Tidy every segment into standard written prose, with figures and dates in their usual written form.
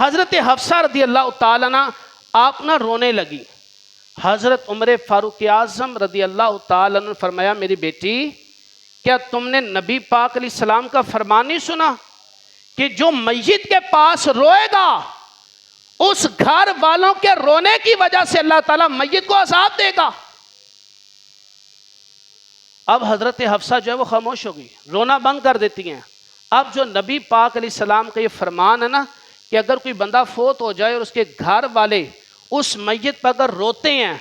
حضرت حفصہ رضی اللہ تعالیٰ عنہ آپ نہ رونے لگی. حضرت عمر فاروق اعظم رضی اللہ تعالیٰ عنہ نے فرمایا میری بیٹی کیا تم نے نبی پاک علیہ السلام کا فرمان نہیں سنا کہ جو میت کے پاس روئے گا اس گھر والوں کے رونے کی وجہ سے اللہ تعالیٰ میت کو عذاب دے گا. اب حضرت حفصہ جو ہے وہ خاموش ہو گئی, رونا بند کر دیتی ہیں. اب جو نبی پاک علیہ السلام کا یہ فرمان ہے نا کہ اگر کوئی بندہ فوت ہو جائے اور اس کے گھر والے اس میت پر اگر روتے ہیں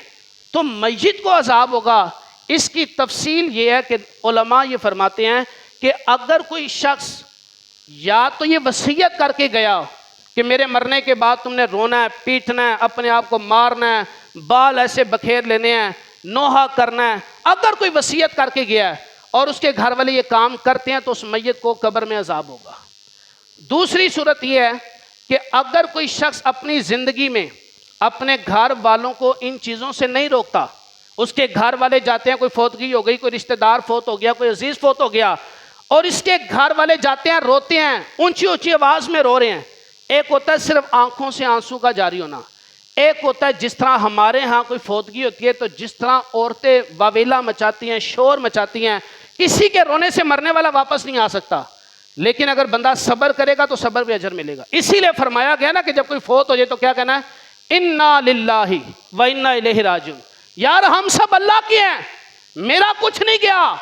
تو میت کو عذاب ہوگا, اس کی تفصیل یہ ہے کہ علماء یہ فرماتے ہیں کہ اگر کوئی شخص یا تو یہ وصیت کر کے گیا کہ میرے مرنے کے بعد تم نے رونا ہے, پیٹنا ہے, اپنے آپ کو مارنا ہے, بال ایسے بکھیر لینے ہیں, نوحہ کرنا ہے, اگر کوئی وصیت کر کے گیا ہے اور اس کے گھر والے یہ کام کرتے ہیں تو اس میت کو قبر میں عذاب ہوگا. دوسری صورت یہ ہے کہ اگر کوئی شخص اپنی زندگی میں اپنے گھر والوں کو ان چیزوں سے نہیں روکتا, اس کے گھر والے جاتے ہیں, کوئی فوتگی ہو گئی, کوئی رشتہ دار فوت ہو گیا, کوئی عزیز فوت ہو گیا, اور اس کے گھر والے جاتے ہیں روتے ہیں, اونچی اونچی آواز میں رو رہے ہیں. ایک ہوتا ہے صرف آنکھوں سے آنسو کا جاری ہونا, ایک ہوتا ہے جس طرح ہمارے ہاں کوئی فوتگی ہوتی ہے تو جس طرح عورتیں واویلا مچاتی ہیں, شور مچاتی ہیں, کسی کے رونے سے مرنے والا واپس نہیں آ سکتا, لیکن اگر بندہ صبر کرے گا تو صبر بھی اجر ملے گا. اسی لیے فرمایا گیا نا کہ جب کوئی فوت ہو جائے تو کیا کہنا ہے, انا للہ و انا الیہ راجعون. یار ہم سب اللہ کے ہیں, میرا کچھ نہیں گیا,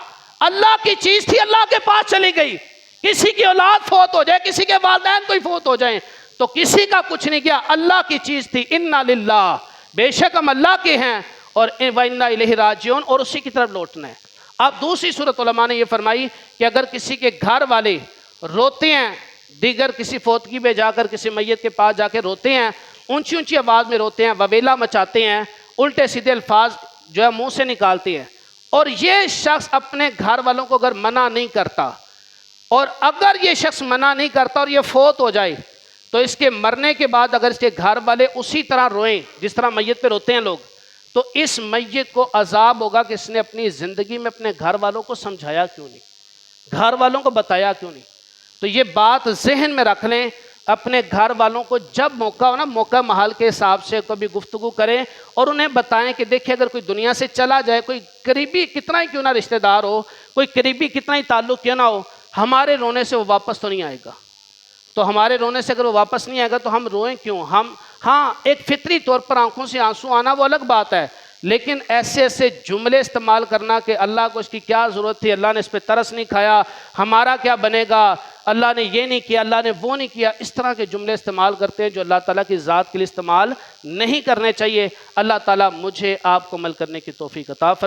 اللہ کی چیز تھی اللہ کے پاس چلی گئی. کسی کی اولاد فوت ہو جائے, کسی کے والدین کوئی فوت ہو جائیں تو کسی کا کچھ نہیں گیا, اللہ کی چیز تھی. انا للہ, بے شک ہم اللہ کے ہیں, اور و انا الیہ راجعون, اور اسی کی طرف لوٹنا ہے. اب دوسری صورت علماء نے یہ فرمائی کہ اگر کسی کے گھر والے روتے ہیں, دیگر کسی فوتگی میں جا کر کسی میت کے پاس جا کے روتے ہیں, اونچی اونچی آواز میں روتے ہیں, وبیلا مچاتے ہیں, الٹے سیدھے الفاظ جو ہے منہ سے نکالتے ہیں, اور یہ شخص اپنے گھر والوں کو اگر منع نہیں کرتا, اور اگر یہ شخص منع نہیں کرتا اور یہ فوت ہو جائے تو اس کے مرنے کے بعد اگر اس کے گھر والے اسی طرح روئیں جس طرح میت پہ روتے ہیں لوگ, تو اس میت کو عذاب ہوگا کہ اس نے اپنی زندگی میں اپنے گھر والوں کو سمجھایا کیوں نہیں, گھر والوں کو بتایا کیوں نہیں. تو یہ بات ذہن میں رکھ لیں, اپنے گھر والوں کو جب موقع ہو نا, موقع محال کے حساب سے کبھی گفتگو کریں اور انہیں بتائیں کہ دیکھیں اگر کوئی دنیا سے چلا جائے, کوئی قریبی کتنا ہی کیوں نہ رشتہ دار ہو, کوئی قریبی کتنا ہی تعلق کیوں نہ ہو, ہمارے رونے سے وہ واپس تو نہیں آئے گا. تو ہمارے رونے سے اگر وہ واپس نہیں آئے گا تو ہم روئیں کیوں؟ ہم ہاں ایک فطری طور پر آنکھوں سے آنسو آنا وہ الگ بات ہے, لیکن ایسے ایسے جملے استعمال کرنا کہ اللہ کو اس کی کیا ضرورت تھی, اللہ نے اس پہ ترس نہیں کھایا, ہمارا کیا بنے گا, اللہ نے یہ نہیں کیا, اللہ نے وہ نہیں کیا, اس طرح کے جملے استعمال کرتے ہیں جو اللہ تعالیٰ کی ذات کے لیے استعمال نہیں کرنے چاہیے. اللہ تعالیٰ مجھے آپ کو عمل کرنے کی توفیق عطا فرمائے.